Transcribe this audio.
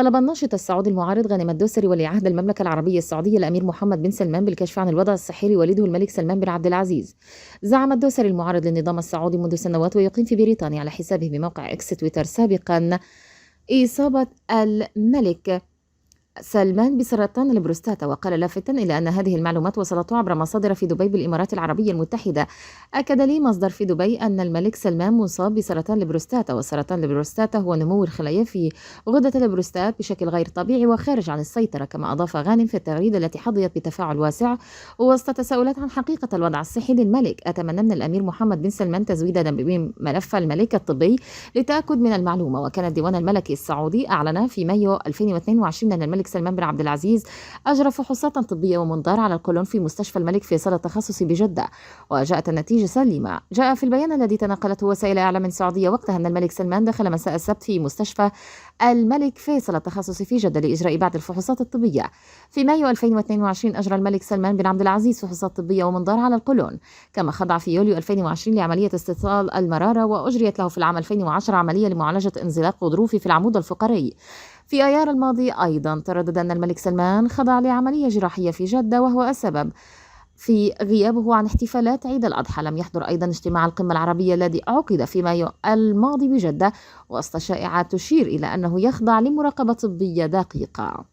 طلب الناشط السعودي المعارض غانم الدوسري ولي عهد المملكة العربية السعودية الأمير محمد بن سلمان بالكشف عن الوضع الصحي لوالده الملك سلمان بن عبد العزيز. زعم الدوسري المعارض للنظام السعودي منذ سنوات ويقيم في بريطانيا على حسابه بموقع إكس تويتر سابقا إصابة الملك سلمان بسرطان البروستاتا، وقال لافتا إلى أن هذه المعلومات وصلته عبر مصادر في دبي بالإمارات العربية المتحدة. أكد لي مصدر في دبي أن الملك سلمان مصاب بسرطان البروستاتا، وسرطان البروستاتا هو نمو الخلايا في غدة البروستات بشكل غير طبيعي وخارج عن السيطرة. كما أضاف غانم في التغريدة التي حظيت بتفاعل واسع وسط تساؤلات عن حقيقة الوضع الصحي للملك: أتمنى من الأمير محمد بن سلمان تزويدنا بملف الملك الطبي للتأكد من المعلومة. وكان الديوان الملكي السعودي أعلن في مايو 2022 أن الملك سلمان بن عبد العزيز أجرى فحوصات طبية ومنظار على القولون في مستشفى الملك فيصل التخصصي بجدة، وجاءت النتيجة سليمة. جاء في البيان الذي تناقلته وسائل إعلام سعودية وقتها أن الملك سلمان دخل مساء السبت في مستشفى الملك فيصل التخصصي في جدة لإجراء بعض الفحوصات الطبية. في مايو 2022 أجرى الملك سلمان بن عبد العزيز فحوصات طبية ومنظار على القولون، كما خضع في يوليو 2020 لعملية استئصال المرارة، وأجريت له في العام 2010 عملية لمعالجة انزلاق غضروفي في العمود الفقري. في أيار الماضي أيضا تردد أن الملك سلمان خضع لعملية جراحية في جدة وهو السبب في غيابه عن احتفالات عيد الأضحى. لم يحضر أيضا اجتماع القمة العربية الذي عقد في مايو الماضي بجدة، وسط شائعات تشير إلى أنه يخضع لمراقبة طبية دقيقة.